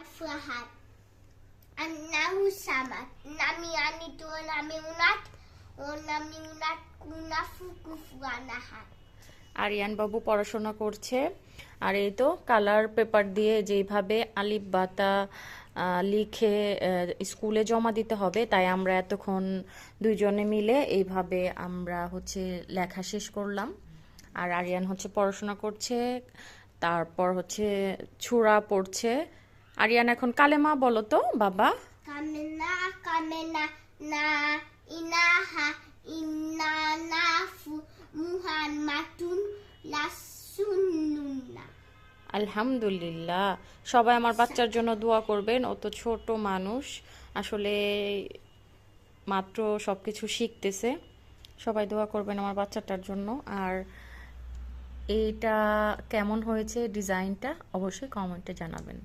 Afrahat. Annahu samad. Nami anitu nami unat. O nami unat kunafu kufuanahat. Aryan বাবু পড়াশোনা করছে। আর এই তো কালার পেপার দিয়ে যেইভাবে আলিফ বাতা লিখে স্কুলে জমা দিতে হবে, তাই আমরা এতক্ষণ দুইজনে মিলে এইভাবে আমরা হচ্ছে লেখা শেষ করলাম। আর আরিয়ান হচ্ছে পড়াশোনা করছে, তারপর হচ্ছে ছুরা পড়ছে। আরিয়ান এখন কালেমা বলো তো বাবা। Kamena kamena na inaha inna nafu muhammadun rasulullah. আলহামদুলিল্লাহ। সবাই আমার বাচ্চার জন্য দোয়া করবেন, ও তো ছোট মানুষ, আসলে মাত্র সবকিছু শিখতেছে। সবাই দোয়া করবেন আমার বাচ্চাটার জন্য। আর এইটা কেমন হয়েছে ডিজাইনটা অবশ্যই কমেন্টে জানাবেন।